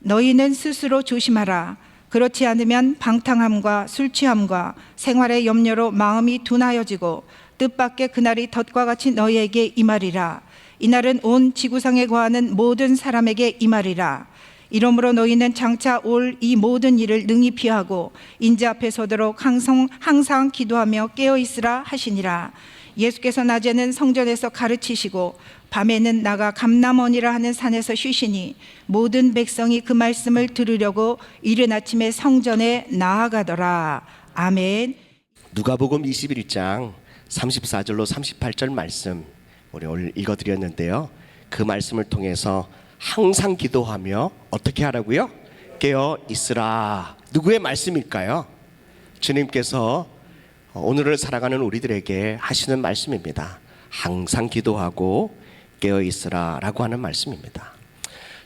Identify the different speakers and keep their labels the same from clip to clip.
Speaker 1: 너희는 스스로 조심하라. 그렇지 않으면 방탕함과 술 취함과 생활의 염려로 마음이 둔하여지고 뜻밖의 그날이 덫과 같이 너희에게 임하리라. 이날은 온 지구상에 거하는 모든 사람에게 임하리라. 이러므로 너희는 장차 올 이 모든 일을 능히 피하고 인자 앞에 서도록 항상 기도하며 깨어있으라 하시니라. 예수께서 낮에는 성전에서 가르치시고 밤에는 나가 감람원이라 하는 산에서 쉬시니 모든 백성이 그 말씀을 들으려고 이른 아침에 성전에 나아가더라. 아멘.
Speaker 2: 누가복음 21장 34절로 38절 말씀 우리 오늘 읽어드렸는데요. 그 말씀을 통해서 항상 기도하며 어떻게 하라고요? 깨어 있으라. 누구의 말씀일까요? 주님께서 오늘을 살아가는 우리들에게 하시는 말씀입니다. 항상 기도하고 깨어 있으라 라고 하는 말씀입니다.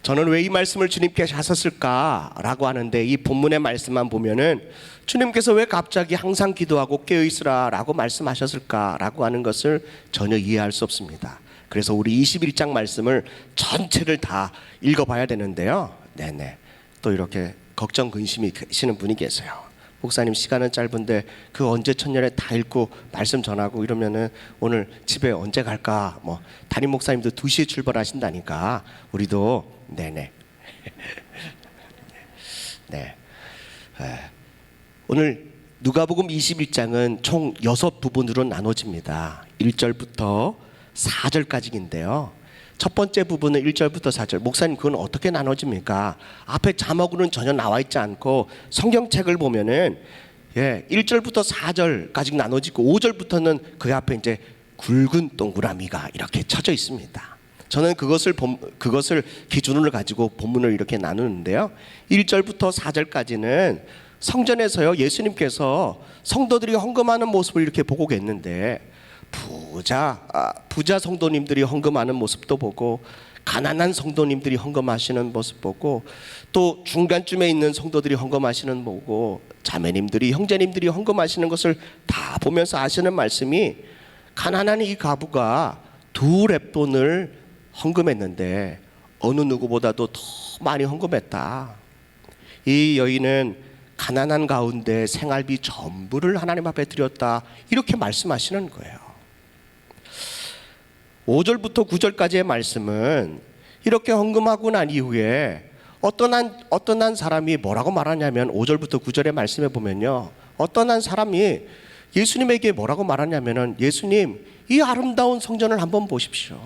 Speaker 2: 저는 왜 이 말씀을 주님께서 하셨을까 라고 하는데, 이 본문의 말씀만 보면은 주님께서 왜 갑자기 항상 기도하고 깨어 있으라 라고 말씀하셨을까 라고 하는 것을 전혀 이해할 수 없습니다. 그래서 우리 21장 말씀을 전체를 다 읽어봐야 되는데요. 또 이렇게 걱정 근심이 계시는 분이 계세요. 목사님, 시간은 짧은데 그 언제 첫년에 다 읽고 말씀 전하고 이러면은 오늘 집에 언제 갈까? 담임 목사님도 2시에 출발하신다니까 우리도 오늘 누가복음 21장은 총 6부분으로 나눠집니다. 1절부터 4절까지인데요. 첫 번째 부분은 1절부터 4절. 목사님, 그건 어떻게 나눠집니까? 앞에 자막으로는 전혀 나와 있지 않고 성경책을 보면은 1절부터 4절까지 나눠지고 5절부터는 그 앞에 이제 굵은 동그라미가 이렇게 쳐져 있습니다. 저는 그것을 기준으로 가지고 본문을 이렇게 나누는데요. 1절부터 4절까지는 성전에서요, 예수님께서 성도들이 헌금하는 모습을 이렇게 보고 계셨는데, 부자 성도님들이 헌금하는 모습도 보고, 가난한 성도님들이 헌금하시는 모습 보고, 또 중간쯤에 있는 성도들이 헌금하시는 보고, 자매님들이, 형제님들이 헌금하시는 것을 다 보면서 하시는 말씀이, 가난한 이 가부가 2렙돈을 헌금했는데 어느 누구보다도 더 많이 헌금했다. 이 여인은 가난한 가운데 생활비 전부를 하나님 앞에 드렸다. 이렇게 말씀하시는 거예요. 5절부터 9절까지의 말씀은 이렇게 헌금하고 난 이후에 어떤 한 사람이 뭐라고 말하냐면, 5절부터 9절의 말씀에 보면요, 어떤 한 사람이 예수님에게 뭐라고 말하냐면은, 예수님, 이 아름다운 성전을 한번 보십시오.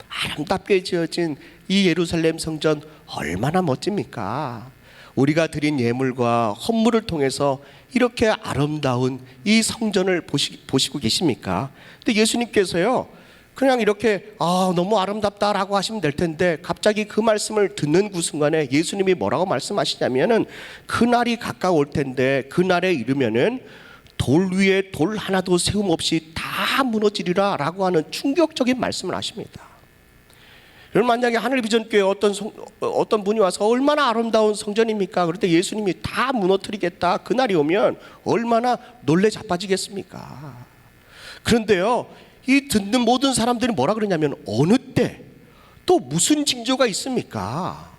Speaker 2: 아름답게 지어진 이 예루살렘 성전 얼마나 멋집니까? 우리가 드린 예물과 헌물을 통해서 이렇게 아름다운 이 성전을 보시고 계십니까? 근데 예수님께서요, 그냥 이렇게 너무 아름답다라고 하시면 될 텐데, 갑자기 그 말씀을 듣는 그 순간에 예수님이 뭐라고 말씀하시냐면은, 그날이 가까울 텐데 그날에 이르면은 돌 위에 돌 하나도 세움 없이 다 무너지리라 라고 하는 충격적인 말씀을 하십니다. 여러분, 만약에 하늘비전교회 어떤 분이 와서 얼마나 아름다운 성전입니까? 그럴 때 예수님이 다 무너뜨리겠다, 그날이 오면 얼마나 놀래 자빠지겠습니까? 그런데요, 이 듣는 모든 사람들이 뭐라 그러냐면, 어느 때 또 무슨 징조가 있습니까?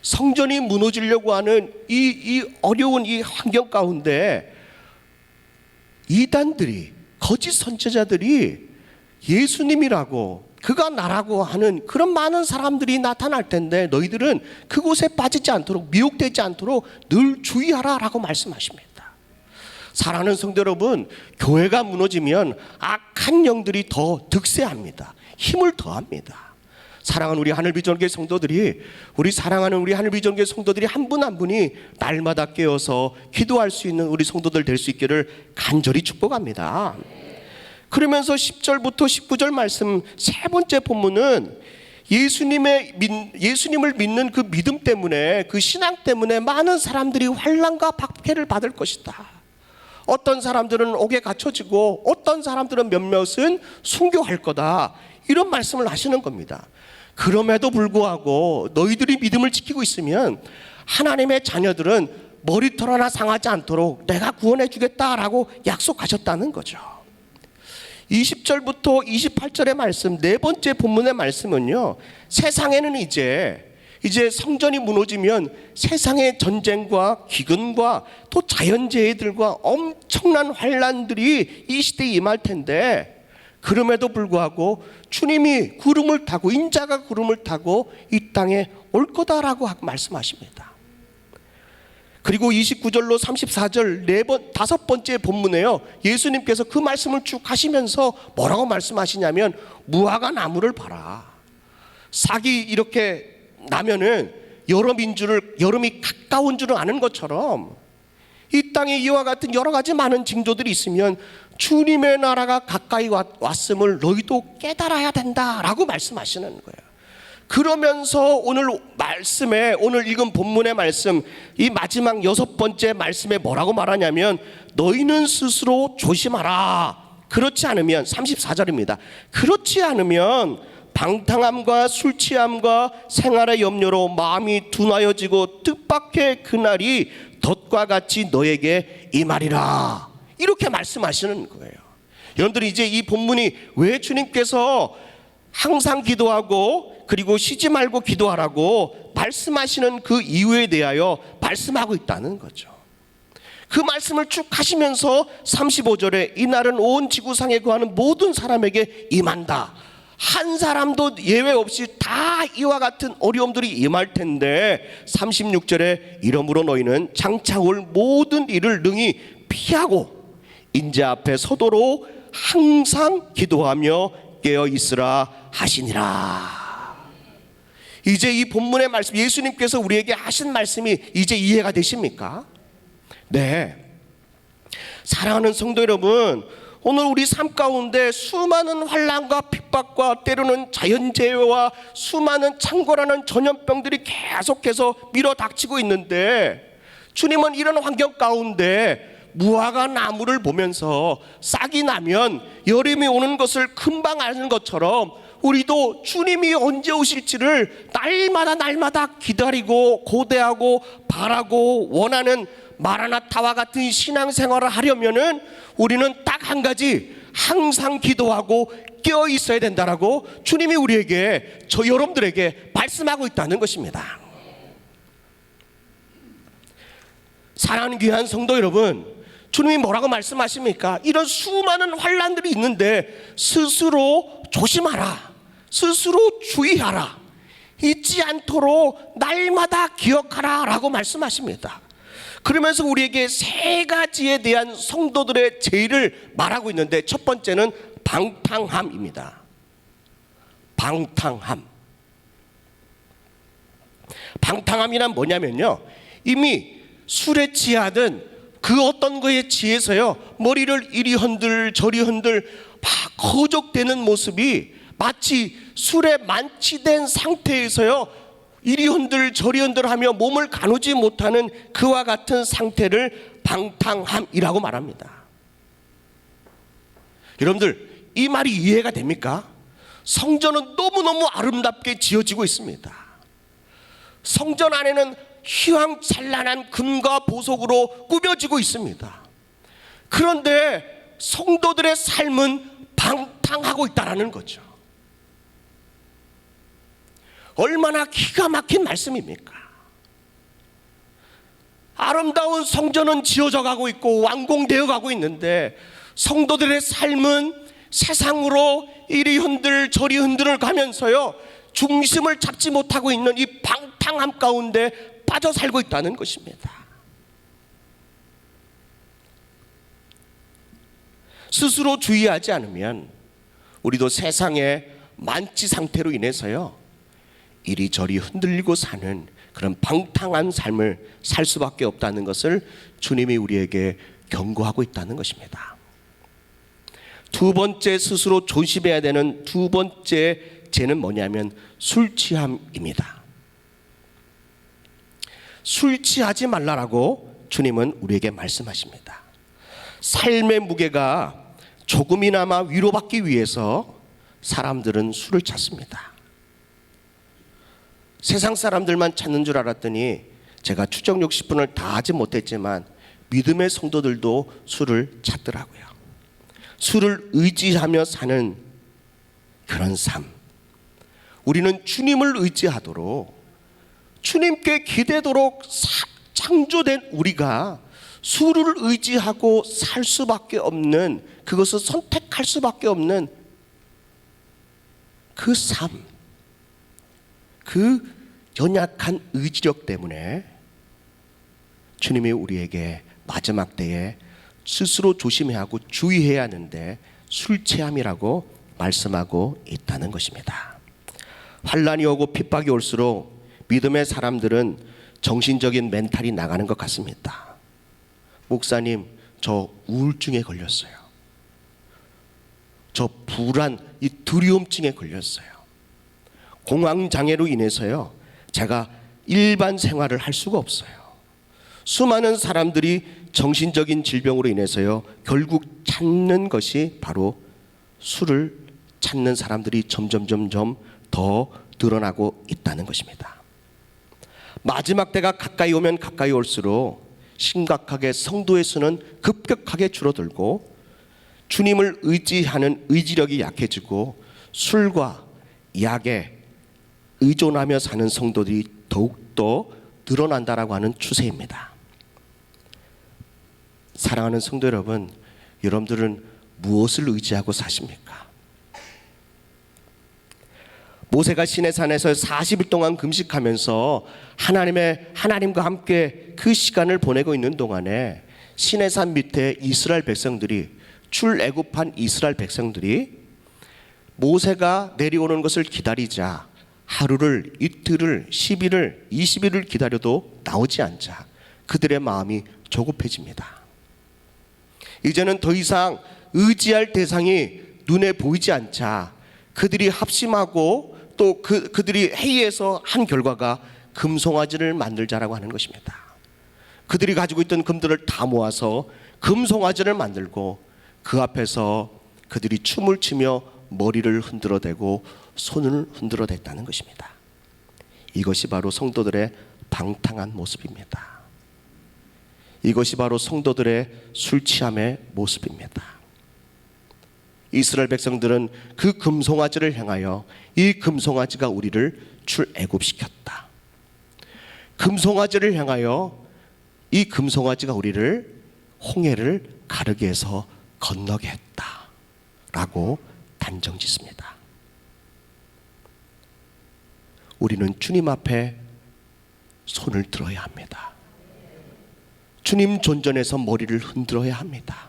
Speaker 2: 성전이 무너지려고 하는 이 어려운 이 환경 가운데 이단들이, 거짓 선지자들이 예수님이라고, 그가 나라고 하는 그런 많은 사람들이 나타날 텐데, 너희들은 그곳에 빠지지 않도록, 미혹되지 않도록 늘 주의하라 라고 말씀하십니다. 사랑하는 성도 여러분, 교회가 무너지면 악한 영들이 더 득세합니다. 힘을 더합니다. 사랑하는 우리 하늘비전교회 성도들이, 우리 사랑하는 우리 하늘비전교회 성도들이 한 분 한 분이 날마다 깨어서 기도할 수 있는 우리 성도들 될 수 있기를 간절히 축복합니다. 그러면서 10절부터 19절 말씀, 세 번째 본문은 예수님을 믿는 그 믿음 때문에, 그 신앙 때문에 많은 사람들이 환난과 박해를 받을 것이다. 어떤 사람들은 옥에 갇혀지고 어떤 사람들은 몇몇은 순교할 거다. 이런 말씀을 하시는 겁니다. 그럼에도 불구하고 너희들이 믿음을 지키고 있으면 하나님의 자녀들은 머리털 하나 상하지 않도록 내가 구원해 주겠다라고 약속하셨다는 거죠. 20절부터 28절의 말씀, 네 번째 본문의 말씀은요, 세상에는 이제 이제 성전이 무너지면 세상의 전쟁과 기근과 또 자연재해들과 엄청난 환란들이 이 시대에 임할 텐데, 그럼에도 불구하고 주님이 구름을 타고, 인자가 구름을 타고 이 땅에 올 거다라고 말씀하십니다. 그리고 29절로 34절 다섯 번째 본문에요, 예수님께서 그 말씀을 쭉 하시면서 뭐라고 말씀하시냐면, 무화과 나무를 봐라. 싹이 이렇게 나면은 여름이 가까운 줄을 아는 것처럼 이 땅에 이와 같은 여러 가지 많은 징조들이 있으면 주님의 나라가 가까이 왔음을 너희도 깨달아야 된다라고 말씀하시는 거예요. 그러면서 오늘 말씀에, 오늘 읽은 본문의 말씀, 이 마지막 여섯 번째 말씀에 뭐라고 말하냐면, 너희는 스스로 조심하라. 그렇지 않으면, 34절입니다. 그렇지 않으면 방탕함과 술 취함과 생활의 염려로 마음이 둔하여지고 뜻밖의 그날이 덫과 같이 너에게 임하리라. 이렇게 말씀하시는 거예요. 여러분들이 이제 이 본문이 왜 주님께서 항상 기도하고 그리고 쉬지 말고 기도하라고 말씀하시는 그 이유에 대하여 말씀하고 있다는 거죠. 그 말씀을 쭉 하시면서 35절에 이날은 온 지구상에 거하는 모든 사람에게 임한다. 한 사람도 예외 없이 다 이와 같은 어려움들이 임할 텐데, 36절에 이러므로 너희는 장차 올 모든 일을 능히 피하고 인자 앞에 서도록 항상 기도하며 깨어 있으라 하시니라. 이제 이 본문의 말씀, 예수님께서 우리에게 하신 말씀이 이제 이해가 되십니까? 네. 사랑하는 성도 여러분, 오늘 우리 삶 가운데 수많은 환난과 핍박과 때로는 자연재해와 수많은 창궐하는 전염병들이 계속해서 밀어닥치고 있는데, 주님은 이런 환경 가운데 무화과 나무를 보면서 싹이 나면 여름이 오는 것을 금방 아는 것처럼 우리도 주님이 언제 오실지를 날마다 기다리고 고대하고 바라고 원하는 마라나타와 같은 신앙생활을 하려면은 우리는 딱 한 가지, 항상 기도하고 깨어 있어야 된다라고 주님이 우리에게, 여러분들에게 말씀하고 있다는 것입니다. 사랑하는 귀한 성도 여러분, 주님이 뭐라고 말씀하십니까? 이런 수많은 환난들이 있는데 스스로 조심하라, 스스로 주의하라, 잊지 않도록 날마다 기억하라 라고 말씀하십니다. 그러면서 우리에게 세 가지에 대한 성도들의 제의를 말하고 있는데, 첫 번째는 방탕함입니다. 방탕함이란 뭐냐면요, 이미 술에 취하든 그 어떤 거에 취해서요, 머리를 이리 흔들 저리 흔들 막 거적대는 모습이 마치 술에 만취된 상태에서요, 이리 흔들 저리 흔들 하며 몸을 가누지 못하는 그와 같은 상태를 방탕함이라고 말합니다. 여러분들, 이 말이 이해가 됩니까? 성전은 너무너무 아름답게 지어지고 있습니다. 성전 안에는 휘황찬란한 금과 보석으로 꾸며지고 있습니다. 그런데 성도들의 삶은 방탕하고 있다는 거죠. 얼마나 기가 막힌 말씀입니까? 아름다운 성전은 지어져 가고 있고 완공되어 가고 있는데, 성도들의 삶은 세상으로 이리 흔들 저리 흔들을 가면서요, 중심을 잡지 못하고 있는 이 방탕함 가운데 빠져 살고 있다는 것입니다. 스스로 주의하지 않으면 우리도 세상의 만취 상태로 인해서요, 이리저리 흔들리고 사는 그런 방탕한 삶을 살 수밖에 없다는 것을 주님이 우리에게 경고하고 있다는 것입니다. 두 번째, 스스로 조심해야 되는 두 번째 죄는 뭐냐면 술 취함입니다. 술 취하지 말라라고 주님은 우리에게 말씀하십니다. 삶의 무게가 조금이나마 위로받기 위해서 사람들은 술을 찾습니다. 세상 사람들만 찾는 줄 알았더니 제가 추적 60분을 다 하지 못했지만 믿음의 성도들도 술을 찾더라고요. 술을 의지하며 사는 그런 삶, 우리는 주님을 의지하도록 주님께 기대도록 창조된 우리가 술을 의지하고 살 수밖에 없는, 그것을 선택할 수밖에 없는 그 삶, 그 연약한 의지력 때문에 주님이 우리에게 마지막 때에 스스로 조심해야 하고 주의해야 하는데 술 취함이라고 말씀하고 있다는 것입니다. 환난이 오고 핍박이 올수록 믿음의 사람들은 정신적인 멘탈이 나가는 것 같습니다. 목사님, 저 우울증에 걸렸어요. 저 불안, 이 두려움증에 걸렸어요. 공황장애로 인해서요, 제가 일반 생활을 할 수가 없어요. 수많은 사람들이 정신적인 질병으로 인해서요, 결국 찾는 것이 바로 술을 찾는 사람들이 점점 더 늘어나고 있다는 것입니다. 마지막 때가 가까이 오면 가까이 올수록 심각하게 성도의 수는 급격하게 줄어들고 주님을 의지하는 의지력이 약해지고 술과 약에 의존하며 사는 성도들이 더욱더 늘어난다라고 하는 추세입니다. 사랑하는 성도 여러분, 여러분들은 무엇을 의지하고 사십니까? 모세가 시내산에서 40일 동안 금식하면서 하나님과 함께 그 시간을 보내고 있는 동안에 시내산 밑에 이스라엘 백성들이, 출애굽한 이스라엘 백성들이 모세가 내려오는 것을 기다리자 하루를, 이틀을, 10일을, 20일을 기다려도 나오지 않자 그들의 마음이 조급해집니다. 이제는 더 이상 의지할 대상이 눈에 보이지 않자 그들이 합심하고 또 그들이 회의해서 한 결과가 금송아지를 만들자라고 하는 것입니다. 그들이 가지고 있던 금들을 다 모아서 금송아지를 만들고 그 앞에서 그들이 춤을 추며 머리를 흔들어대고 손을 흔들어댔다는 것입니다. 이것이 바로 성도들의 방탕한 모습입니다. 이것이 바로 성도들의 술 취함의 모습입니다. 이스라엘 백성들은 그 금송아지를 향하여 이 금송아지가 우리를 출애굽시켰다. 금송아지를 향하여 이 금송아지가 우리를 홍해를 가르게 해서 건너게 했다 라고 단정짓습니다. 우리는 주님 앞에 손을 들어야 합니다. 주님 존전에서 머리를 흔들어야 합니다.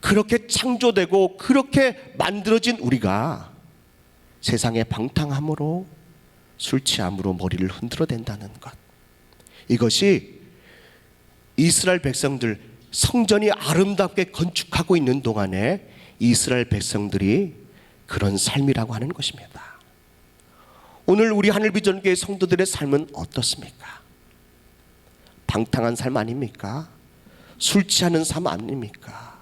Speaker 2: 그렇게 창조되고 그렇게 만들어진 우리가 세상의 방탕함으로 술 취함으로 머리를 흔들어댄다는 것, 이것이 이스라엘 백성들 성전이 아름답게 건축하고 있는 동안에 이스라엘 백성들이 그런 삶이라고 하는 것입니다. 오늘 우리 하늘비전교회 성도들의 삶은 어떻습니까? 방탕한 삶 아닙니까? 술 취하는 삶 아닙니까?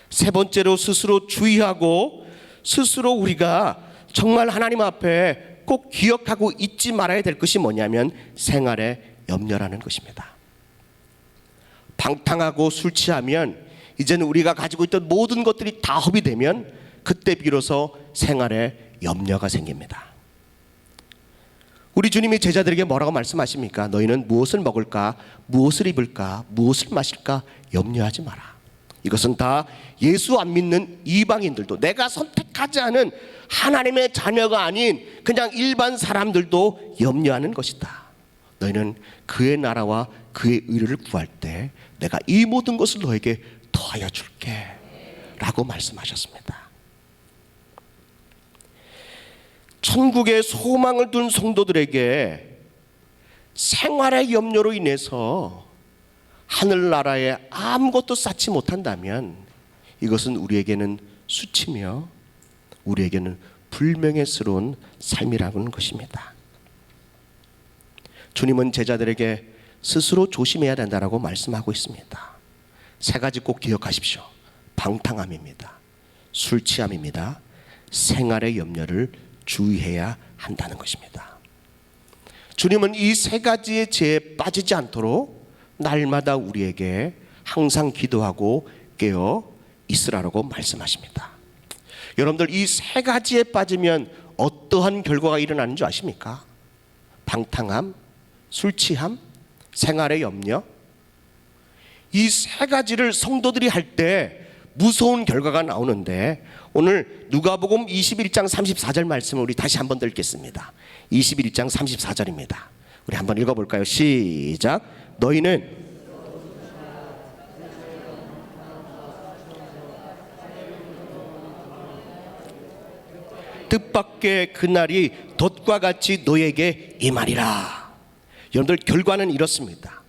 Speaker 2: 세 번째로 스스로 주의하고 스스로 우리가 정말 하나님 앞에 꼭 기억하고 잊지 말아야 될 것이 뭐냐면 생활의 염려라는 것입니다. 방탕하고 술 취하면 이제는 우리가 가지고 있던 모든 것들이 다 허비되면 그때 비로소 생활에 염려가 생깁니다. 우리 주님이 제자들에게 뭐라고 말씀하십니까? 너희는 무엇을 먹을까, 무엇을 입을까, 무엇을 마실까 염려하지 마라. 이것은 다 예수 안 믿는 이방인들도, 내가 선택하지 않은 하나님의 자녀가 아닌 그냥 일반 사람들도 염려하는 것이다. 너희는 그의 나라와 그의 의를 구할 때 내가 이 모든 것을 너에게 더하여 줄게 라고 말씀하셨습니다. 천국의 소망을 둔 성도들에게 생활의 염려로 인해서 하늘나라에 아무것도 쌓지 못한다면 이것은 우리에게는 수치며 우리에게는 불명예스러운 삶이라는 것입니다. 주님은 제자들에게 스스로 조심해야 된다라고 말씀하고 있습니다. 세 가지 꼭 기억하십시오. 방탕함입니다. 술 취함입니다. 생활의 염려를 주의해야 한다는 것입니다. 주님은 이 세 가지의 죄에 빠지지 않도록 날마다 우리에게 항상 기도하고 깨어 있으라고 말씀하십니다. 여러분들 이 세 가지에 빠지면 어떠한 결과가 일어나는 줄 아십니까? 방탕함, 술 취함, 생활의 염려. 이 세 가지를 성도들이 할 때 무서운 결과가 나오는데, 오늘 누가복음 21장 34절 말씀을 우리 다시 한번 읽겠습니다. 21장 34절입니다. 우리 한번 읽어볼까요? 시작. 너희는 뜻밖의 그날이 덫과 같이 너에게 임하리라. 여러분들, 결과는 이렇습니다.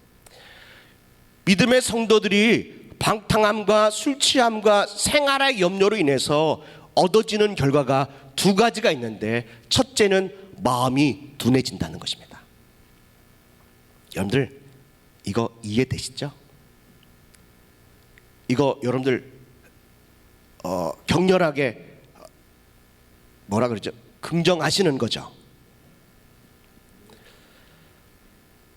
Speaker 2: 믿음의 성도들이 방탕함과 술 취함과 생활의 염려로 인해서 얻어지는 결과가 두 가지가 있는데, 첫째는 마음이 둔해진다는 것입니다. 여러분들, 이거 이해되시죠? 이거 여러분들 격렬하게 뭐라 그러죠? 긍정하시는 거죠.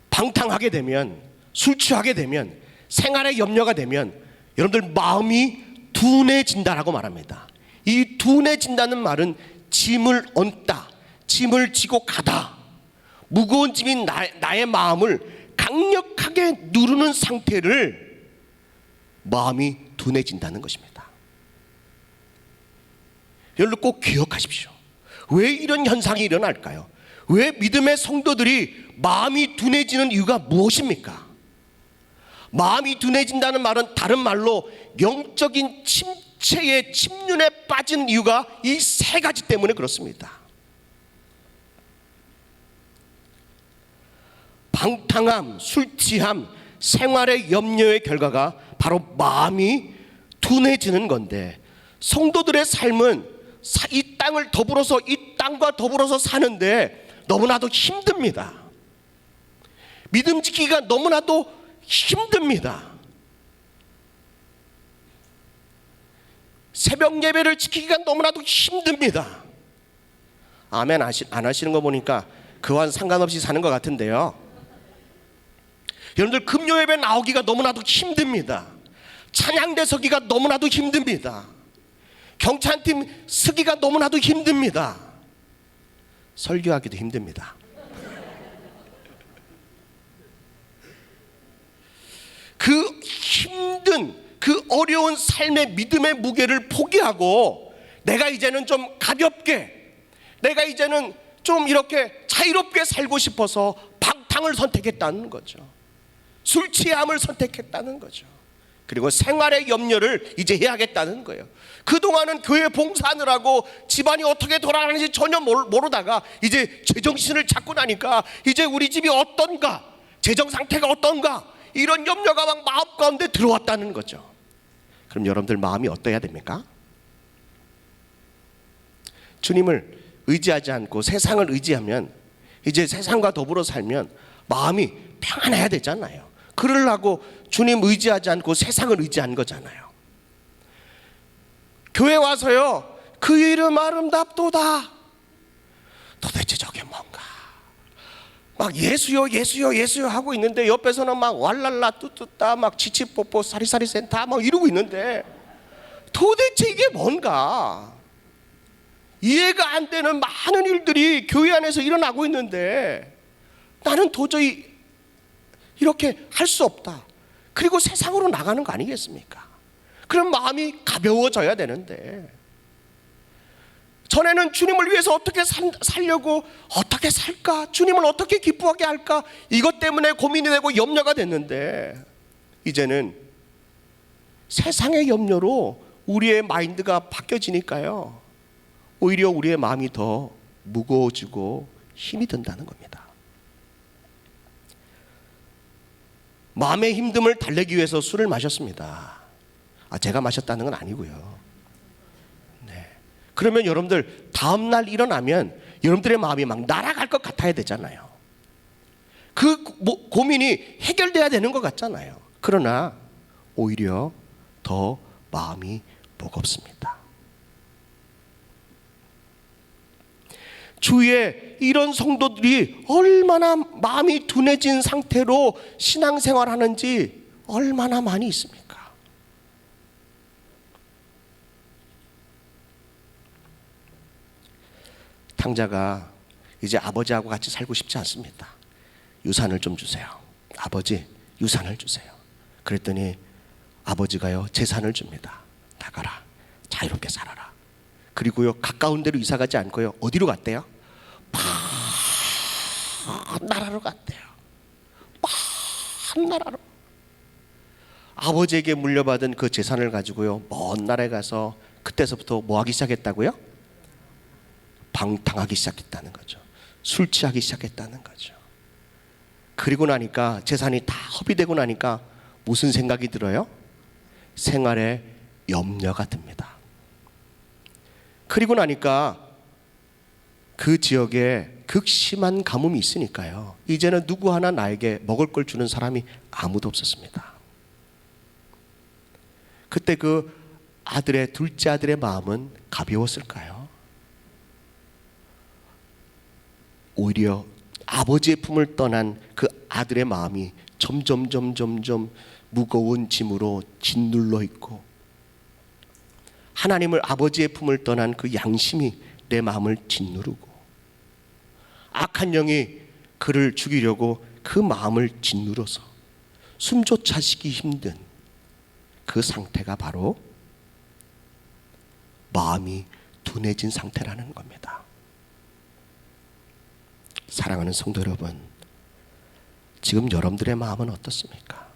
Speaker 2: 방탕하게 되면, 술 취하게 되면, 생활에 염려가 되면 여러분들 마음이 둔해진다라고 말합니다. 이 둔해진다는 말은 짐을 얹다, 짐을 지고 가다, 무거운 짐인 나의 마음을 강력하게 누르는 상태를 마음이 둔해진다는 것입니다. 여러분 꼭 기억하십시오. 왜 이런 현상이 일어날까요? 왜 믿음의 성도들이 마음이 둔해지는 이유가 무엇입니까? 마음이 둔해진다는 말은 다른 말로 영적인 침체의 침륜에 빠진 이유가 이 세 가지 때문에 그렇습니다. 방탕함, 술 취함, 생활의 염려의 결과가 바로 마음이 둔해지는 건데, 성도들의 삶은 이 땅을 더불어서, 이 땅과 더불어서 사는데 너무나도 힘듭니다. 믿음 지키기가 너무나도 힘듭니다. 새벽 예배를 지키기가 너무나도 힘듭니다. 아멘 안 하시는 거 보니까 그와 상관없이 사는 것 같은데요. 여러분들, 금요 예배 나오기가 너무나도 힘듭니다. 찬양대 서기가 너무나도 힘듭니다. 경찬팀 서기가 너무나도 힘듭니다. 설교하기도 힘듭니다. 그 힘든, 그 어려운 삶의 믿음의 무게를 포기하고 내가 이제는 좀 가볍게, 내가 이제는 좀 이렇게 자유롭게 살고 싶어서 방탕을 선택했다는 거죠. 술 취함을 선택했다는 거죠. 그리고 생활의 염려를 이제 해야겠다는 거예요. 그동안은 교회 봉사하느라고 집안이 어떻게 돌아가는지 전혀 모르다가 이제 제정신을 잡고 나니까 이제 우리 집이 어떤가, 재정 상태가 어떤가, 이런 염려가 막 마음 가운데 들어왔다는 거죠. 그럼 여러분들 마음이 어떠해야 됩니까? 주님을 의지하지 않고 세상을 의지하면, 이제 세상과 더불어 살면 마음이 평안해야 되잖아요. 그러려고 주님 의지하지 않고 세상을 의지한 거잖아요. 교회 와서요, 그 이름 아름답도다, 도대체 저게 뭔가, 막 예수요 예수요 예수요 하고 있는데 옆에서는 막 왈랄라 뚜뚜따 막 지치뽀뽀 사리사리 센터 막 이러고 있는데 도대체 이게 뭔가 이해가 안 되는 많은 일들이 교회 안에서 일어나고 있는데 나는 도저히 이렇게 할 수 없다. 그리고 세상으로 나가는 거 아니겠습니까? 그럼 마음이 가벼워져야 되는데, 전에는 주님을 위해서 어떻게 살려고, 어떻게 살까, 주님을 어떻게 기뻐하게 할까, 이것 때문에 고민이 되고 염려가 됐는데, 이제는 세상의 염려로 우리의 마인드가 바뀌어지니까요, 오히려 우리의 마음이 더 무거워지고 힘이 든다는 겁니다. 마음의 힘듦을 달래기 위해서 술을 마셨습니다. 제가 마셨다는 건 아니고요. 네. 그러면 여러분들 다음날 일어나면 여러분들의 마음이 막 날아갈 것 같아야 되잖아요. 그 고민이 해결돼야 되는 것 같잖아요. 그러나 오히려 더 마음이 무겁습니다. 주위에 이런 성도들이 얼마나 마음이 둔해진 상태로 신앙생활하는지 얼마나 많이 있습니까? 탕자가 이제 아버지하고 같이 살고 싶지 않습니다. 유산을 좀 주세요. 아버지, 유산을 주세요. 그랬더니 아버지가요, 재산을 줍니다. 나가라. 자유롭게 살아라. 그리고요, 가까운 데로 이사 가지 않고요, 어디로 갔대요? 먼 나라로 갔대요. 먼 나라로. 아버지에게 물려받은 그 재산을 가지고요, 먼 나라에 가서 그때서부터 뭐 하기 시작했다고요? 방탕하기 시작했다는 거죠. 술 취하기 시작했다는 거죠. 그리고 나니까 재산이 다 허비되고 나니까 무슨 생각이 들어요? 생활에 염려가 듭니다. 그리고 나니까 그 지역에 극심한 가뭄이 있으니까요, 이제는 누구 하나 나에게 먹을 걸 주는 사람이 아무도 없었습니다. 그때 그 둘째 아들의 마음은 가벼웠을까요? 오히려 아버지의 품을 떠난 그 아들의 마음이 점점 무거운 짐으로 짓눌러 있고, 하나님을 아버지의 품을 떠난 그 양심이 내 마음을 짓누르고, 악한 영이 그를 죽이려고 그 마음을 짓누러서 숨조차 쉬기 힘든 그 상태가 바로 마음이 둔해진 상태라는 겁니다. 사랑하는 성도 여러분, 지금 여러분들의 마음은 어떻습니까?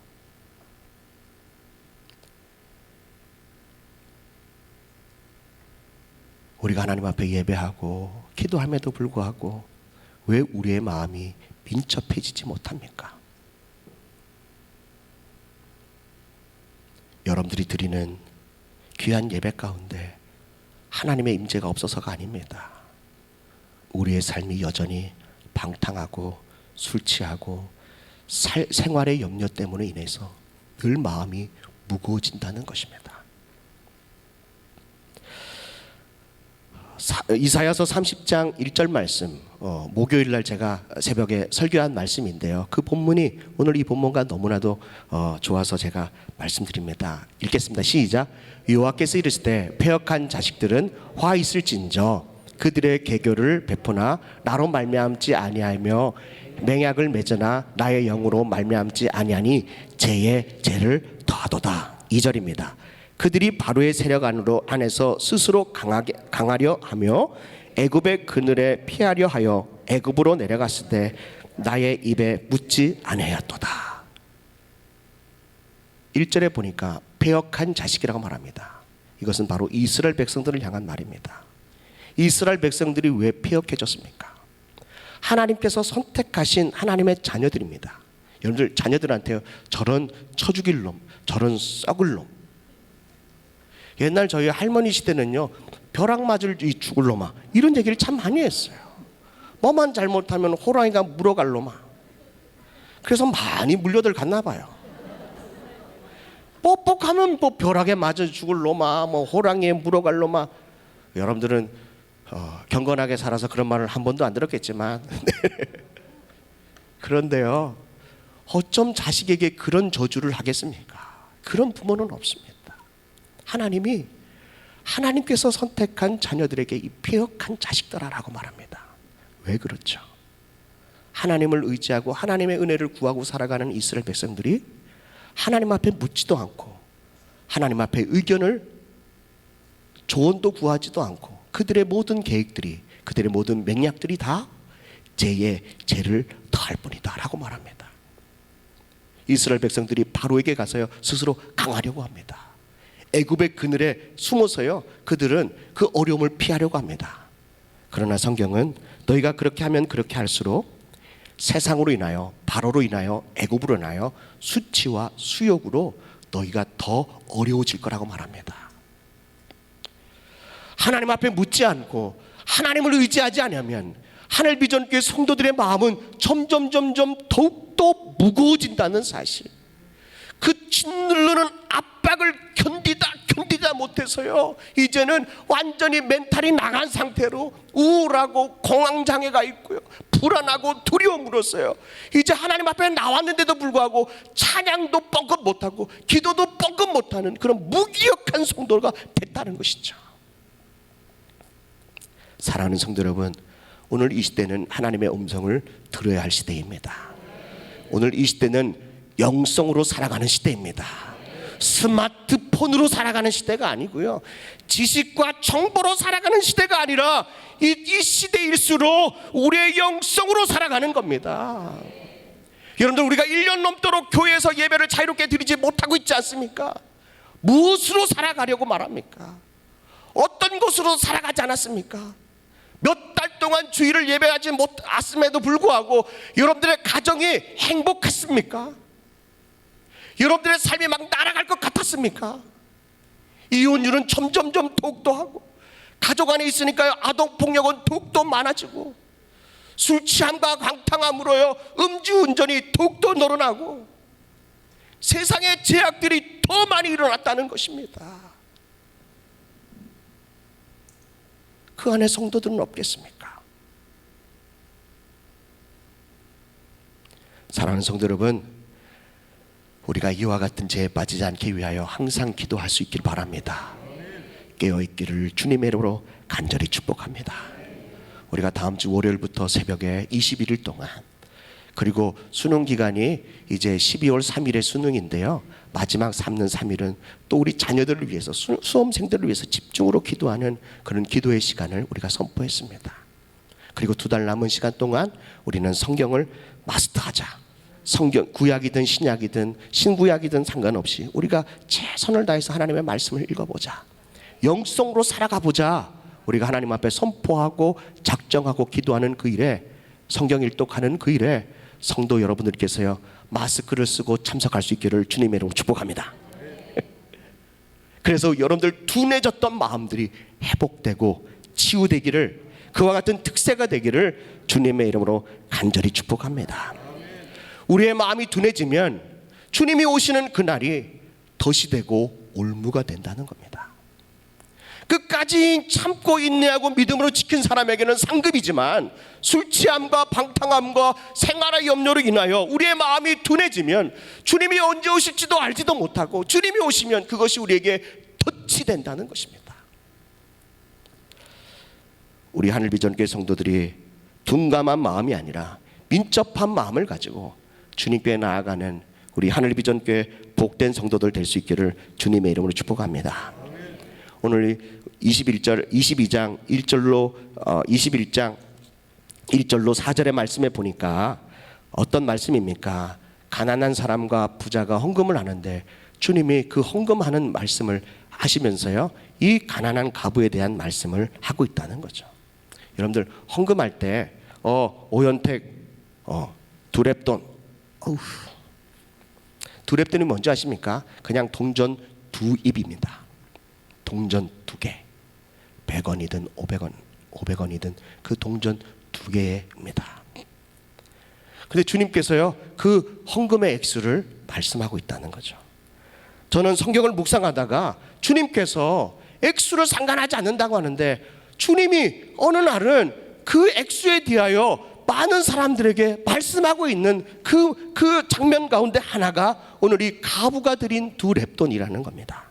Speaker 2: 우리가 하나님 앞에 예배하고 기도함에도 불구하고 왜 우리의 마음이 민첩해지지 못합니까? 여러분들이 드리는 귀한 예배 가운데 하나님의 임재가 없어서가 아닙니다. 우리의 삶이 여전히 방탕하고 술 취하고 생활의 염려 때문에 인해서 늘 마음이 무거워진다는 것입니다. 이사야서 30장 1절 말씀, 목요일 날 제가 새벽에 설교한 말씀인데요, 그 본문이 오늘 이 본문과 너무나도 좋아서 제가 말씀드립니다. 읽겠습니다. 시작. 여호와께서 이르시되 패역한 자식들은 화 있을진저 그들의 계교를 베푸나 나로 말미암지 아니하며 맹약을 맺으나 나의 영으로 말미암지 아니하니 죄의 죄를 더하도다. 2절입니다. 그들이 바로의 세력 안에서 스스로 강하려 하며 애굽의 그늘에 피하려 하여 애굽으로 내려갔을 때 나의 입에 묻지 아니하였도다. 1절에 보니까 패역한 자식이라고 말합니다. 이것은 바로 이스라엘 백성들을 향한 말입니다. 이스라엘 백성들이 왜 패역해졌습니까? 하나님께서 선택하신 하나님의 자녀들입니다. 여러분들 자녀들한테 저런 쳐 죽일 놈, 저런 썩을 놈. 옛날 저희 할머니 시대는요, 벼락 맞을 이 죽을 놈아, 이런 얘기를 참 많이 했어요. 뭐만 잘못하면 호랑이가 물어갈 놈아. 그래서 많이 물려들 갔나 봐요. 뻑뻑하면 뭐 벼락에 맞아 죽을 놈아, 뭐 호랑이에 물어갈 놈아. 여러분들은 경건하게 살아서 그런 말을 한 번도 안 들었겠지만 그런데요, 어쩜 자식에게 그런 저주를 하겠습니까? 그런 부모는 없습니다. 하나님께서 선택한 자녀들에게 이 패역한 자식들아라고 말합니다. 왜 그렇죠? 하나님을 의지하고 하나님의 은혜를 구하고 살아가는 이스라엘 백성들이 하나님 앞에 묻지도 않고 하나님 앞에 의견을 조언도 구하지도 않고 그들의 모든 계획들이, 그들의 모든 맹약들이 다 죄의 죄를 더할 뿐이다 라고 말합니다. 이스라엘 백성들이 바로에게 가서요, 스스로 강하려고 합니다. 애굽의 그늘에 숨어서요, 그들은 그 어려움을 피하려고 합니다. 그러나 성경은 너희가 그렇게 하면 그렇게 할수록 세상으로 인하여, 바로로 인하여, 애굽으로 인하여 수치와 수욕으로 너희가 더 어려워질 거라고 말합니다. 하나님 앞에 묻지 않고 하나님을 의지하지 않으면 하늘 비전교회 성도들의 마음은 점점 더욱더 무거워진다는 사실, 그 짓누르는 압박을 견디다 못해서요, 이제는 완전히 멘탈이 나간 상태로 우울하고 공황장애가 있고요, 불안하고 두려움으로써요, 이제 하나님 앞에 나왔는데도 불구하고 찬양도 뻥끗 못하고 기도도 뻥끗 못하는 그런 무기력한 성도가 됐다는 것이죠. 사랑하는 성도 여러분, 오늘 이 시대는 하나님의 음성을 들어야 할 시대입니다. 오늘 이 시대는 영성으로 살아가는 시대입니다. 스마트폰으로 살아가는 시대가 아니고요, 지식과 정보로 살아가는 시대가 아니라 이 시대일수록 우리의 영성으로 살아가는 겁니다. 여러분들, 우리가 1년 넘도록 교회에서 예배를 자유롭게 드리지 못하고 있지 않습니까? 무엇으로 살아가려고 말합니까? 어떤 것으로 살아가지 않았습니까? 몇 달 동안 주일을 예배하지 못했음에도 불구하고 여러분들의 가정이 행복했습니까? 여러분들의 삶이 막 날아갈 것 같았습니까? 이혼율은 점점점 더욱더 하고, 가족 안에 있으니까요, 아동폭력은 더욱더 많아지고, 술 취함과 방탕함으로요, 음주운전이 더욱더 늘어나고, 세상의 제약들이 더 많이 일어났다는 것입니다. 그 안에 성도들은 없겠습니까? 사랑하는 성도 여러분, 우리가 이와 같은 죄에 빠지지 않기 위하여 항상 기도할 수 있길 바랍니다. 깨어있기를 주님의 이름으로 간절히 축복합니다. 우리가 다음 주 월요일부터 새벽에 21일 동안, 그리고 수능 기간이 이제 12월 3일에 수능인데요, 마지막 3는 3일은 또 우리 자녀들을 위해서, 수험생들을 위해서 집중으로 기도하는 그런 기도의 시간을 우리가 선포했습니다. 그리고 2달 남은 시간 동안 우리는 성경을 마스터하자. 성경, 구약이든 신약이든 신구약이든 상관없이 우리가 최선을 다해서 하나님의 말씀을 읽어보자. 영성으로 살아가 보자. 우리가 하나님 앞에 선포하고 작정하고 기도하는 그 일에, 성경 일독하는 그 일에 성도 여러분들께서요, 마스크를 쓰고 참석할 수 있기를 주님의 이름으로 축복합니다. 그래서 여러분들 둔해졌던 마음들이 회복되고 치유되기를, 그와 같은 특세가 되기를 주님의 이름으로 간절히 축복합니다. 우리의 마음이 둔해지면 주님이 오시는 그날이 덫이 되고 올무가 된다는 겁니다. 끝까지 참고 인내하고 믿음으로 지킨 사람에게는 상급이지만, 술 취함과 방탕함과 생활의 염려로 인하여 우리의 마음이 둔해지면 주님이 언제 오실지도 알지도 못하고, 주님이 오시면 그것이 우리에게 덫이 된다는 것입니다. 우리 하늘비전교회 성도들이 둔감한 마음이 아니라 민첩한 마음을 가지고 주님께 나아가는 우리 하늘비전교회 복된 성도들 될 수 있기를 주님의 이름으로 축복합니다. 오늘 22장 1절로 21장 1절로 4절의 말씀에 보니까 어떤 말씀입니까? 가난한 사람과 부자가 헌금을 하는데 주님이 그 헌금하는 말씀을 하시면서요, 이 가난한 가부에 대한 말씀을 하고 있다는 거죠. 여러분들 헌금할 때 오현택 두랩돈, 두랩돈이 뭔지 아십니까? 그냥 동전 2입입니다. 동전 2개, 100원이든 500원이든 그 동전 2개입니다. 근데 주님께서요, 그 헌금의 액수를 말씀하고 있다는 거죠. 저는 성경을 묵상하다가 주님께서 액수를 상관하지 않는다고 하는데, 주님이 어느 날은 그 액수에 대하여 많은 사람들에게 말씀하고 있는 그 장면 가운데 하나가 오늘 이 가부가 드린 2랩돈이라는 겁니다.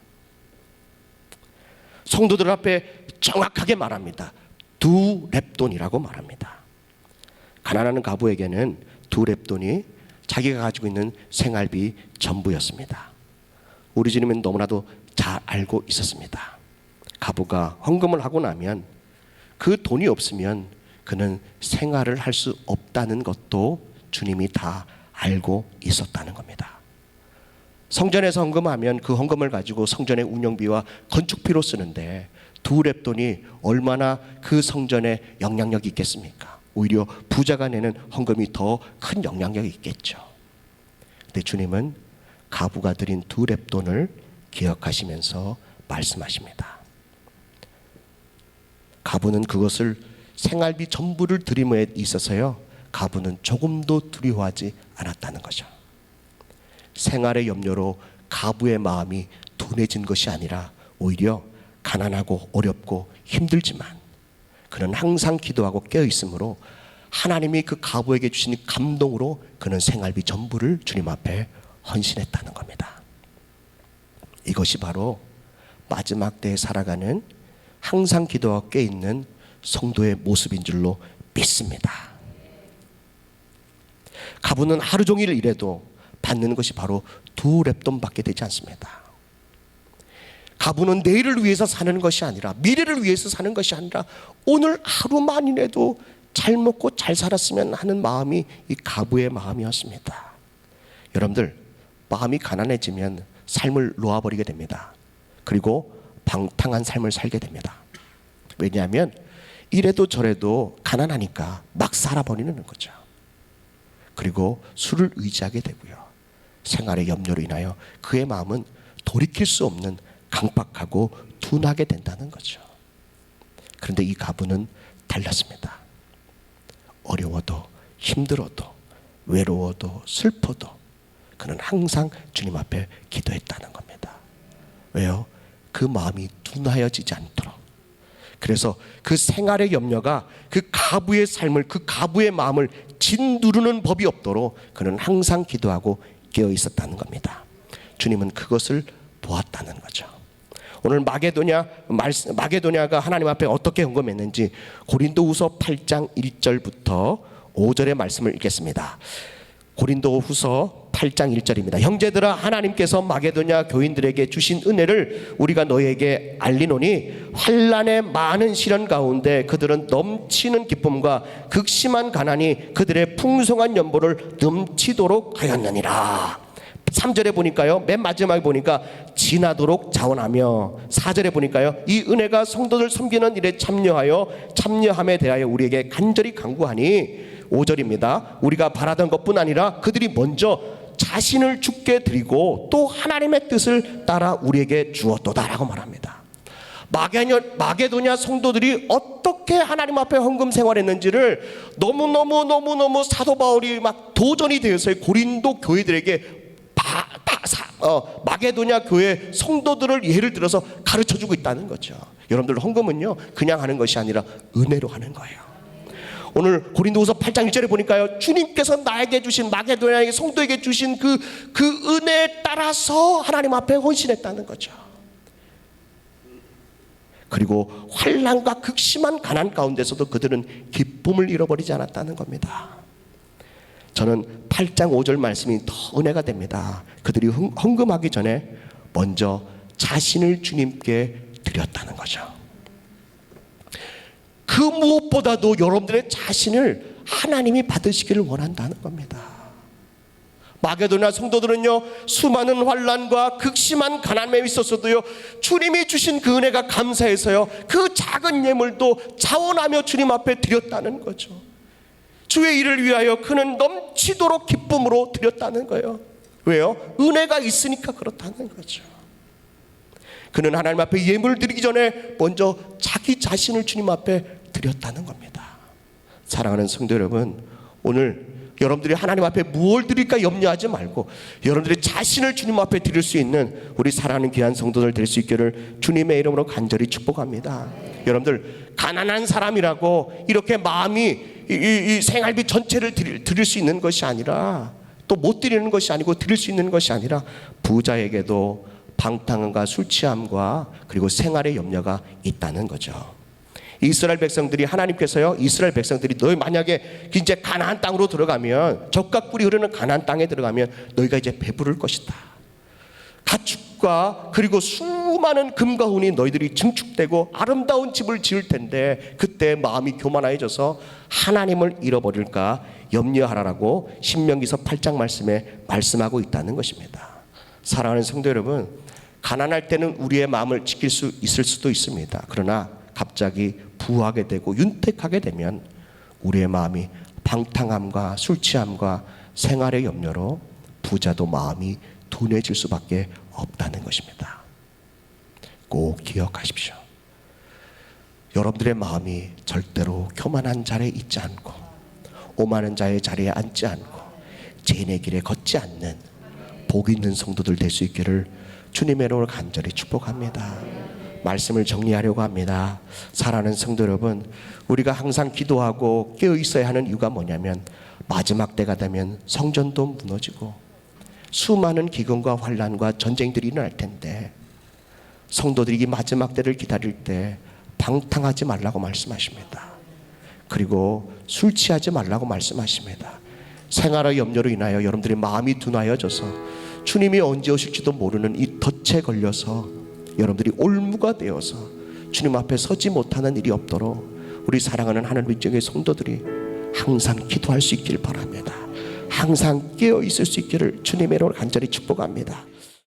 Speaker 2: 성도들 앞에 정확하게 말합니다. 2랩돈이라고 말합니다. 가난한 가부에게는 2랩돈이 자기가 가지고 있는 생활비 전부였습니다. 우리 주님은 너무나도 잘 알고 있었습니다. 가부가 헌금을 하고 나면 그 돈이 없으면 그는 생활을 할 수 없다는 것도 주님이 다 알고 있었다는 겁니다. 성전에서 헌금하면 그 헌금을 가지고 성전의 운영비와 건축비로 쓰는데 2랩돈이 얼마나 그 성전에 영향력이 있겠습니까? 오히려 부자가 내는 헌금이 더 큰 영향력이 있겠죠. 근데 주님은 가부가 드린 2랩돈을 기억하시면서 말씀하십니다. 가부는 그것을 생활비 전부를 드림에 있어서요, 가부는 조금도 두려워하지 않았다는 거죠. 생활의 염려로 가부의 마음이 둔해진 것이 아니라 오히려 가난하고 어렵고 힘들지만 그는 항상 기도하고 깨어있으므로 하나님이 그 가부에게 주신 감동으로 그는 생활비 전부를 주님 앞에 헌신했다는 겁니다. 이것이 바로 마지막 때에 살아가는 항상 기도하고 깨어있는 성도의 모습인 줄로 믿습니다. 가부는 하루 종일 일해도 받는 것이 바로 2렙돈밖에 되지 않습니다. 가부는 내일을 위해서 사는 것이 아니라, 미래를 위해서 사는 것이 아니라 오늘 하루만이라도 잘 먹고 잘 살았으면 하는 마음이 이 가부의 마음이었습니다. 여러분들, 마음이 가난해지면 삶을 놓아버리게 됩니다. 그리고 방탕한 삶을 살게 됩니다. 왜냐하면 이래도 저래도 가난하니까 막 살아버리는 거죠. 그리고 술을 의지하게 되고요. 생활의 염려로 인하여 그의 마음은 돌이킬 수 없는 강박하고 둔하게 된다는 거죠. 그런데 이 가부는 달랐습니다. 어려워도 힘들어도 외로워도 슬퍼도 그는 항상 주님 앞에 기도했다는 겁니다. 왜요? 그 마음이 둔하여지지 않도록. 그래서 그 생활의 염려가 그 가부의 삶을, 그 가부의 마음을 짓누르는 법이 없도록 그는 항상 기도하고 깨어 있었다는 겁니다. 주님은 그것을 보았다는 거죠. 오늘 마게도냐가 하나님 앞에 어떻게 헌금했는지 고린도후서 8장 1절부터 5절의 말씀을 읽겠습니다. 고린도후서 8장 1절입니다. 형제들아, 하나님께서 마게도냐 교인들에게 주신 은혜를 우리가 너희에게 알리노니 환난의 많은 시련 가운데 그들은 넘치는 기쁨과 극심한 가난이 그들의 풍성한 연보를 넘치도록 하였느니라. 3절에 보니까요, 맨 마지막에 보니까 지나도록 자원하며, 4절에 보니까요, 이 은혜가 성도들 섬기는 일에 참여함에 대하여 우리에게 간절히 간구하니, 5절입니다. 우리가 바라던 것뿐 아니라 그들이 먼저 자신을 주께 드리고 또 하나님의 뜻을 따라 우리에게 주었도다라고 말합니다. 마게도냐 성도들이 어떻게 하나님 앞에 헌금 생활했는지를 너무너무 사도 바울이 막 도전이 되어서 고린도 교회들에게 마게도냐 교회 성도들을 예를 들어서 가르쳐주고 있다는 거죠. 여러분들, 헌금은요 그냥 하는 것이 아니라 은혜로 하는 거예요. 오늘 고린도후서 8장 1절에 보니까요, 주님께서 나에게 주신, 마게도냐의 성도에게 주신 그 은혜에 따라서 하나님 앞에 헌신했다는 거죠. 그리고 환난과 극심한 가난 가운데서도 그들은 기쁨을 잃어버리지 않았다는 겁니다. 저는 8장 5절 말씀이 더 은혜가 됩니다. 그들이 헌금하기 전에 먼저 자신을 주님께 드렸다는 거죠. 그 무엇보다도 여러분들의 자신을 하나님이 받으시기를 원한다는 겁니다. 마게도냐 성도들은요, 수많은 환난과 극심한 가난에 있었어도요, 주님이 주신 그 은혜가 감사해서요, 그 작은 예물도 자원하며 주님 앞에 드렸다는 거죠. 주의 일을 위하여 그는 넘치도록 기쁨으로 드렸다는 거예요. 왜요? 은혜가 있으니까 그렇다는 거죠. 그는 하나님 앞에 예물을 드리기 전에 먼저 자기 자신을 주님 앞에 드렸다는 겁니다. 사랑하는 성도 여러분, 오늘 여러분들이 하나님 앞에 무엇을 드릴까 염려하지 말고 여러분들의 자신을 주님 앞에 드릴 수 있는 우리 사랑하는 귀한 성도들 될 수 있기를 주님의 이름으로 간절히 축복합니다. 여러분들, 가난한 사람이라고 이렇게 마음이 이 생활비 전체를 드릴 수 있는 것이 아니라, 또 못 드리는 것이 아니고 드릴 수 있는 것이 아니라, 부자에게도 방탕함과 술 취함과 그리고 생활의 염려가 있다는 거죠. 이스라엘 백성들이, 하나님께서요, 이스라엘 백성들이 너희 만약에 이제 가나안 땅으로 들어가면, 젖과 꿀이 흐르는 가나안 땅에 들어가면 너희가 이제 배부를 것이다. 가축과 그리고 수많은 금과 은이 너희들이 증축되고 아름다운 집을 지을 텐데 그때 마음이 교만해져서 하나님을 잃어버릴까 염려하라라고 신명기서 8장 말씀에 말씀하고 있다는 것입니다. 사랑하는 성도 여러분, 가난할 때는 우리의 마음을 지킬 수 있을 수도 있습니다. 그러나 갑자기 부하게 되고 윤택하게 되면 우리의 마음이 방탕함과 술 취함과 생활의 염려로 부자도 마음이 둔해질 수밖에 없다는 것입니다. 꼭 기억하십시오. 여러분들의 마음이 절대로 교만한 자리에 있지 않고 오만한 자의 자리에 앉지 않고 죄인의 길에 걷지 않는 복 있는 성도들 될 수 있기를 주님의 이름으로 간절히 축복합니다. 말씀을 정리하려고 합니다. 사랑하는 성도 여러분, 우리가 항상 기도하고 깨어 있어야 하는 이유가 뭐냐면, 마지막 때가 되면 성전도 무너지고 수많은 기근과 환난과 전쟁들이 일어날 텐데 성도들이 이 마지막 때를 기다릴 때 방탕하지 말라고 말씀하십니다. 그리고 술 취하지 말라고 말씀하십니다. 생활의 염려로 인하여 여러분들이 마음이 둔하여져서 주님이 언제 오실지도 모르는 이 덫에 걸려서 여러분들이 올무가 되어서 주님 앞에 서지 못하는 일이 없도록 우리 사랑하는 하나님 백성의 성도들이 항상 기도할 수 있길 바랍니다. 항상 깨어 있을 수 있기를 주님의 이름으로 간절히 축복합니다.